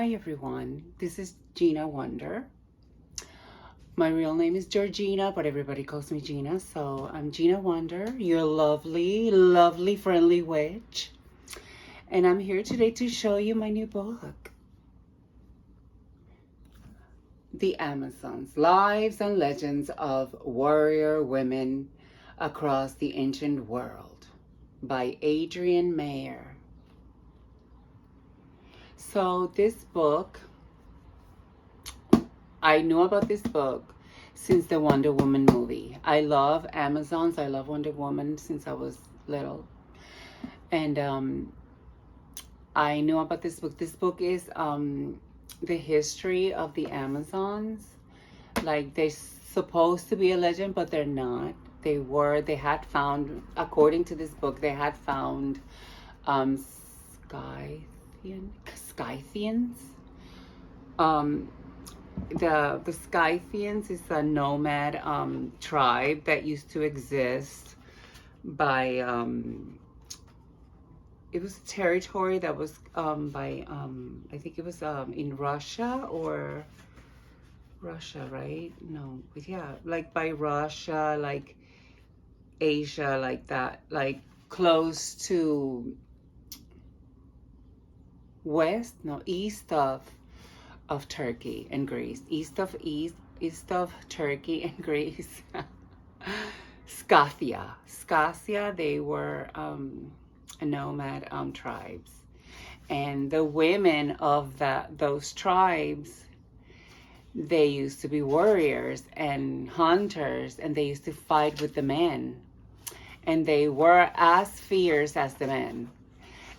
Hi everyone, this is Gina Wonder. My real name is Georgina, but everybody calls me Gina. So I'm Gina Wonder, your lovely, lovely, friendly witch. And I'm here today to show you my new book, The Amazons, Lives and Legends of Warrior Women Across the Ancient World by Adrienne Mayer. So this book, I knew about this book since the Wonder Woman movie. I love Amazons. I love Wonder Woman since I was little. And I knew about this book. This book is the history of the Amazons. Like, they're supposed to be a legend, but they're not. They had found, according to this book, they had found Scythians. The Scythians is a nomad tribe that used to exist by it was a territory that was by I think it was in Russia, right? No, but yeah, like by Russia, like Asia, like that, like close to east of Turkey and Greece, east of Turkey and Greece. Scathia, they were nomad tribes, and the women of those tribes, they used to be warriors and hunters, and they used to fight with the men, and they were as fierce as the men.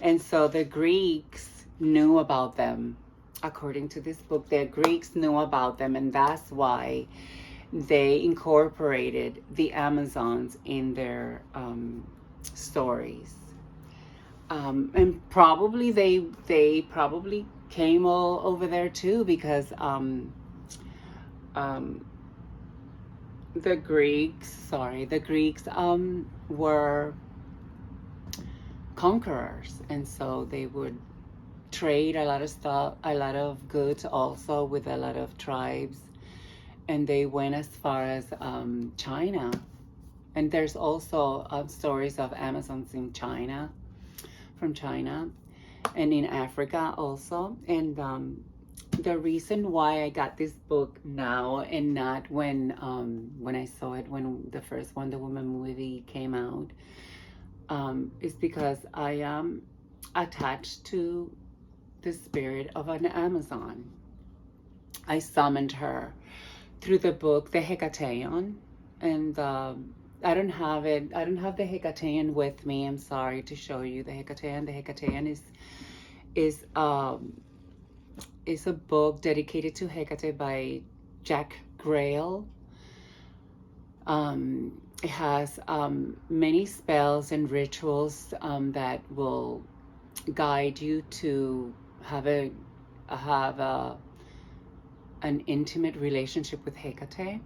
And so the Greeks knew about them. According to this book, the Greeks knew about them, and that's why they incorporated the Amazons in their stories. And probably they probably came all over there too, because the Greeks were conquerors, and so they would trade a lot of stuff, a lot of goods also with a lot of tribes, and they went as far as China. And there's also stories of Amazons in China, from China, and in Africa also. And the reason why I got this book now and not when I saw it when the first Wonder Woman movie came out is because I am attached to the spirit of an Amazon. I summoned her through the book, the Hekate, and I don't have it. I don't have the Hekate with me. I'm sorry to show you the Hekate. The Hekate is a book dedicated to Hekate by Jack Grail. It has many spells and rituals that will guide you to have an intimate relationship with Hekate.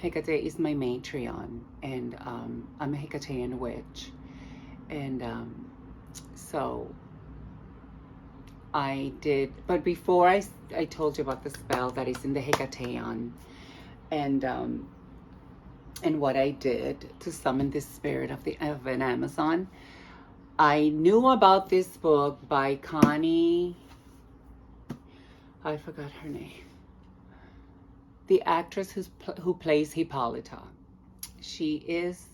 Hekate is my matrion, and I'm a Hecatean witch. And so I did, but before I told you about the spell that is in the Hecatean, and what I did to summon this spirit of an Amazon. I knew about this book by Connie, I forgot her name, the actress who plays Hippolyta. She is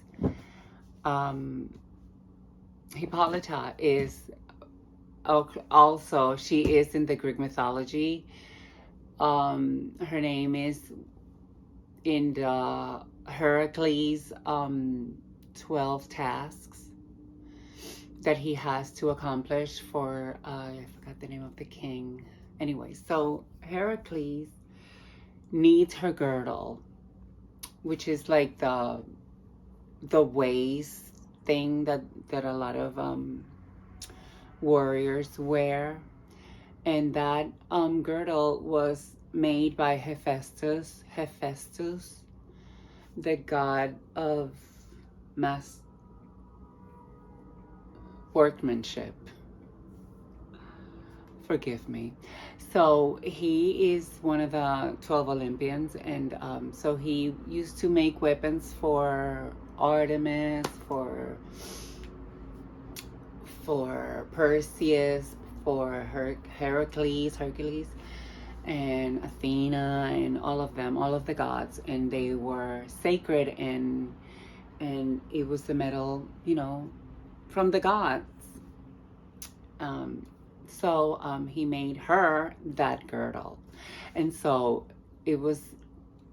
Hippolyta is also, she is in the Greek mythology. Her name is in the Heracles 12 tasks that he has to accomplish for I forgot the name of the king. Anyway, so Heracles needs her girdle, which is like the waist thing that a lot of warriors wear, and that girdle was made by Hephaestus, the god of mass workmanship. Forgive me. So he is one of the 12 Olympians, and so he used to make weapons for Artemis, for Perseus, for Hercules, and Athena, and all of them, all of the gods, and they were sacred, and it was the metal, from the gods. So he made her that girdle, and so it was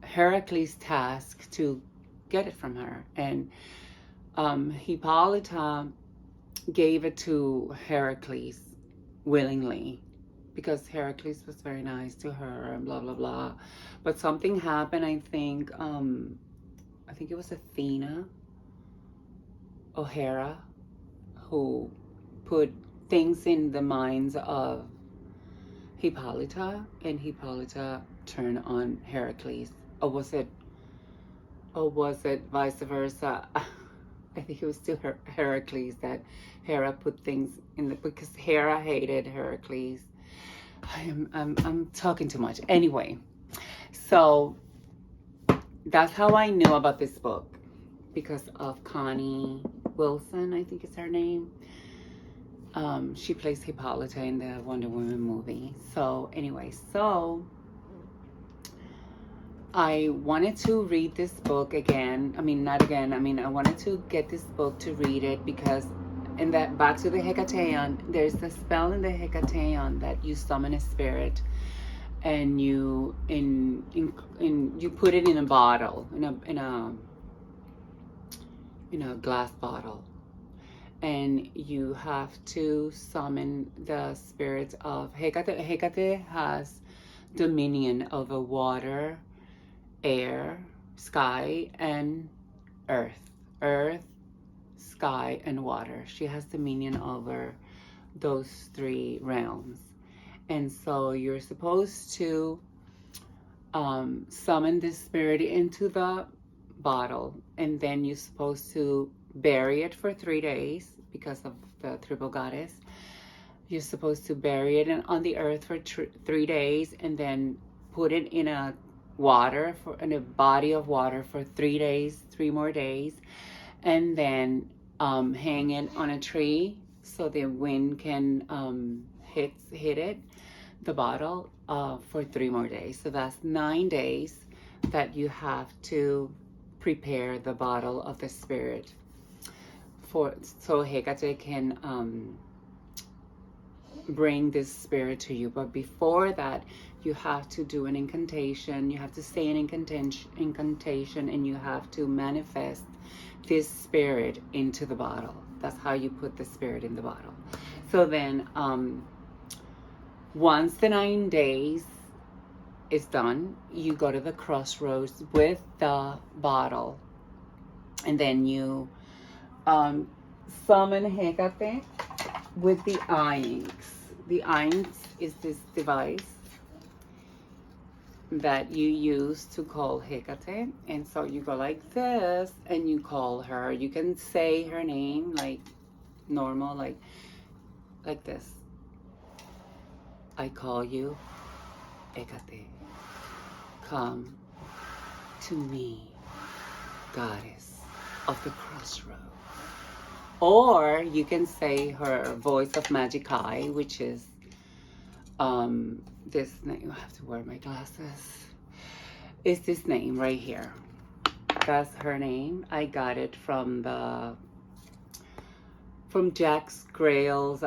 Heracles' task to get it from her, and Hippolyta gave it to Heracles willingly because Heracles was very nice to her and blah blah blah. But something happened. I think it was Athena or Hera who put things in the minds of Hippolyta, and Hippolyta turned on Heracles. Or was it vice versa? I think it was still Heracles that Hera put things in because Hera hated Heracles. I'm talking too much. Anyway, so that's how I knew about this book, because of Connie Wilson, I think is her name. She plays Hippolyta in the Wonder Woman movie. So anyway, I wanted to read this book again. I mean, not again. I mean, I wanted to get this book to read it because in that, back to the Hekateon, there's the spell in the Hekateon that you summon a spirit, and you you put it in a bottle, in a glass bottle, and you have to summon the spirits of Hekate. Hekate has dominion over water, air, sky, and earth. Earth, sky, and water. She has dominion over those three realms. And so you're supposed to summon this spirit into the bottle, and then you're supposed to bury it for 3 days because of the triple goddess. You're supposed to bury it on the earth for 3 days, and then put it in a body of water for 3 days, 3 more days, and then hang it on a tree so the wind can hit it, the bottle, for 3 more days. So that's 9 days that you have to prepare the bottle of the spirit so Hekate can bring this spirit to you. But before that, you have to do an incantation. You have to say an incantation, and you have to manifest this spirit into the bottle. That's how you put the spirit in the bottle. So then, once the 9 days is done, you go to the crossroads with the bottle, and then you summon Hekate with the Ainx. The Ainx is this device that you use to call Hekate, and so you go like this and you call her. You can say her name like normal, like this. I call you Hekate. Come to me, goddess of the crossroads. Or you can say her voice of magic eye, which is this name. I have to wear my glasses. It's this name right here. That's her name. I got it from Jack Grail's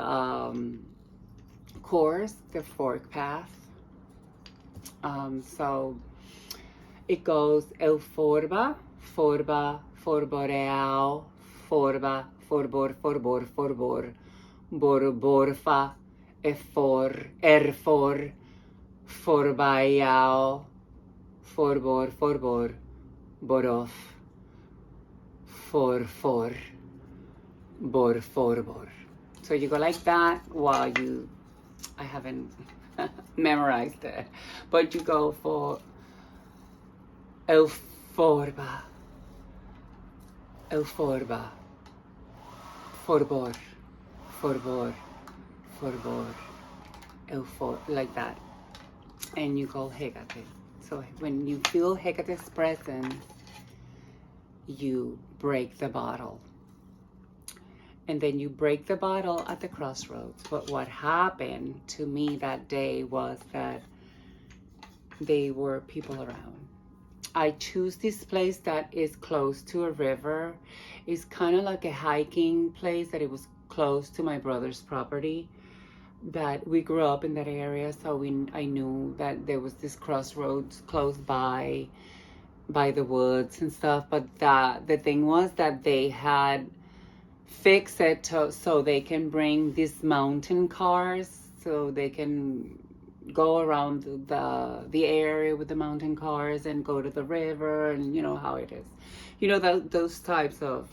course, The Fork Path. So it goes El Forba, Forba, Forboreal, Forba, Forbor, Forbor, Forbor, Borborfa, Efor, Erfor, Forbaiao, Forbor, Forbor, Borof, For, Bor, Forbor. So you go like that while I haven't memorized it, but you go for El Forba, Forbor, Forbor, Forbor, like that, and you call Hekate. So when you feel Hekate's presence, you break the bottle. And then you break the bottle at the crossroads. But what happened to me that day was that there were people around. I choose this place that is close to a river. It's kind of like a hiking place that it was close to my brother's property. That we grew up in that area, so I knew that there was this crossroads close by the woods and stuff. But the thing was that they had fixed it so they can bring these mountain cars, so they can go around the area with the mountain cars and go to the river, and you know how it is, you know, those types of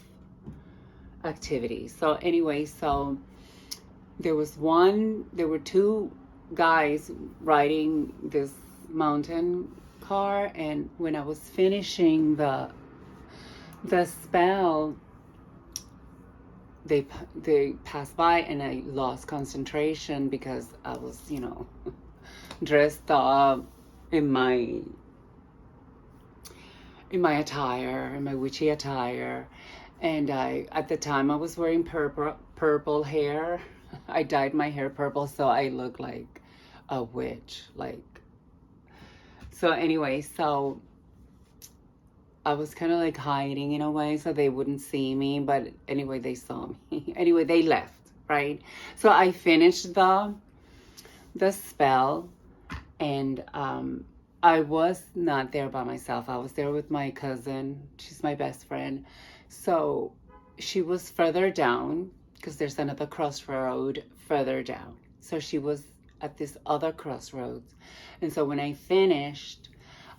activities. So anyway, so there were two guys riding this mountain car, and when I was finishing the spell, they passed by, and I lost concentration because I was, you know, dressed up in my attire, in my witchy attire, and at the time I was wearing purple hair. I dyed my hair purple, so I look like a witch, like. So anyway, so I was kind of like hiding in a way so they wouldn't see me, but anyway, they saw me. Anyway, they left, right? So I finished the spell, and I was not there by myself. I was there with my cousin. She's my best friend. So she was further down, because there's another crossroad further down. So she was at this other crossroads. And so when I finished,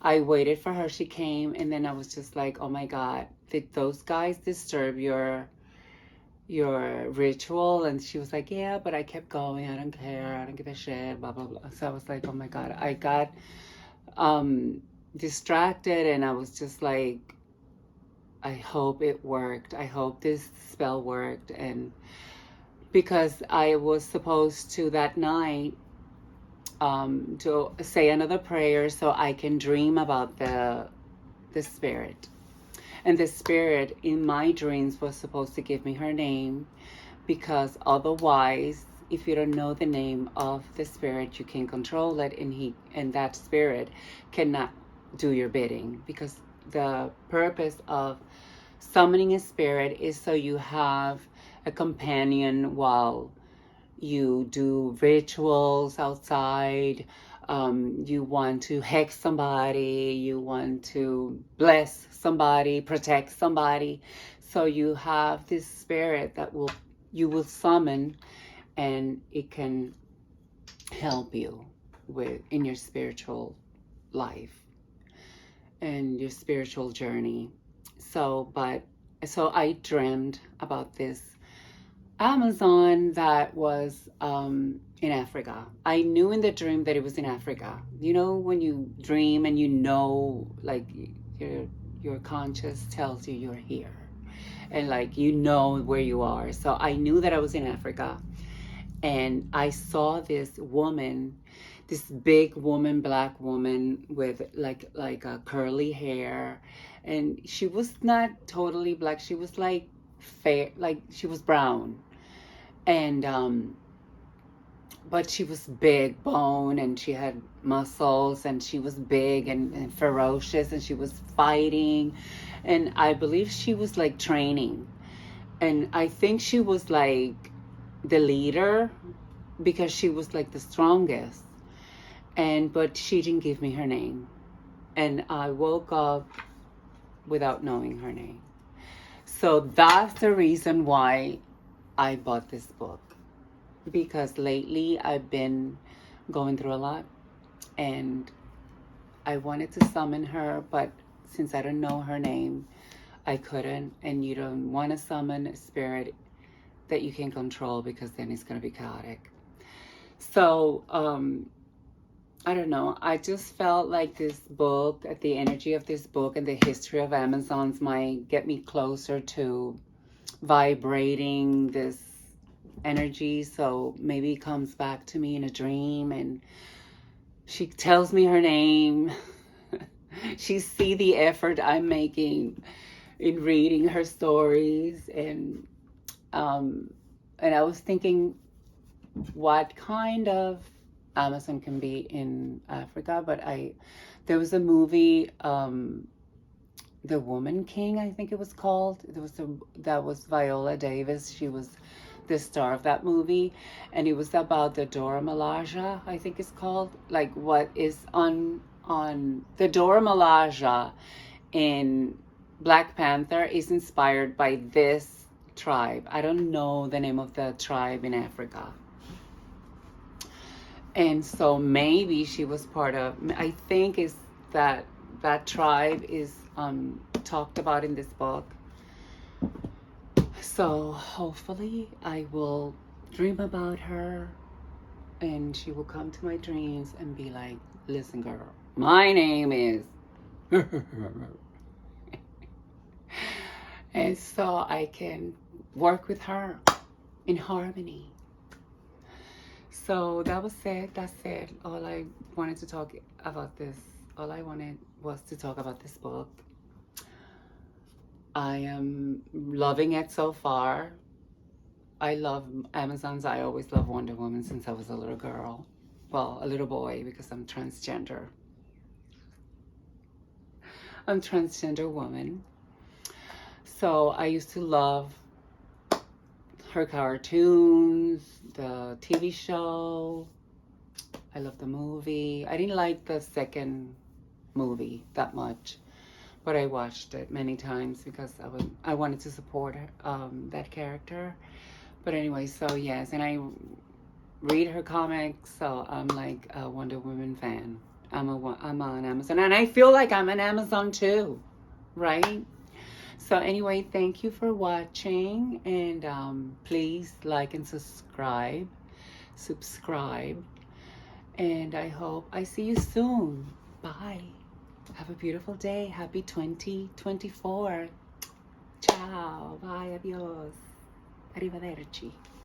I waited for her. She came, and then I was just like, oh my God, did those guys disturb your ritual? And she was like, yeah, but I kept going. I don't care. I don't give a shit, blah, blah, blah. So I was like, oh my God, I got distracted, and I was just like, I hope it worked. I hope this spell worked. And because I was supposed to that night to say another prayer so I can dream about the spirit. And the spirit in my dreams was supposed to give me her name, because otherwise, if you don't know the name of the spirit, you can control it, and that spirit cannot do your bidding, because the purpose of summoning a spirit is so you have a companion while you do rituals outside. You want to hex somebody, you want to bless somebody, protect somebody. So you have this spirit that you will summon, and it can help you in your spiritual life and your spiritual journey. So I dreamed about this Amazon that was in Africa. I knew in the dream that it was in Africa. You know, when you dream and you know, like, your conscious tells you you're here, and like, you know where you are. So I knew that I was in Africa, and I saw this woman, this big woman, black woman with like a curly hair, and she was not totally black. She was like fair, like she was brown, and but she was big bone, and she had muscles, and she was big and ferocious, and she was fighting, and I believe she was like training, and I think she was like the leader, because she was like the strongest, but she didn't give me her name, and I woke up without knowing her name. So that's the reason why I bought this book, because lately I've been going through a lot, and I wanted to summon her, but since I don't know her name, I couldn't. And you don't want to summon a spirit that you can control, because then it's going to be chaotic. So I don't know, I just felt like this book, the energy of this book and the history of Amazons might get me closer to vibrating this energy, so maybe it comes back to me in a dream and she tells me her name. She see the effort I'm making in reading her stories, um and I was thinking what kind of Amazon can be in Africa, but there was a movie, The Woman King, I think it was called. That was Viola Davis. She was the star of that movie, and it was about the Dora Milaje, I think it's called. Like what is on the Dora Milaje in Black Panther is inspired by this tribe. I don't know the name of the tribe in Africa. And so maybe she was part of, I think is that tribe is talked about in this book. So hopefully I will dream about her and she will come to my dreams and be like, listen, girl, my name is. And so I can work with her in harmony. So that was it. That's it. All I wanted to talk about this. All I wanted was to talk about this book. I am loving it so far. I love Amazons. I always loved Wonder Woman since I was a little girl. Well, a little boy because I'm transgender. I'm transgender woman. So I used to love her cartoons, the TV show. I love the movie. I didn't like the second movie that much, but I watched it many times because I wanted to support that character. But anyway, so yes, and I read her comics, so I'm like a Wonder Woman fan. I'm on Amazon, and I feel like I'm an Amazon too, right? So anyway, thank you for watching, and please like and subscribe, and I hope I see you soon. Bye. Have a beautiful day. Happy 2024. Ciao. Bye. Adios. Arrivederci.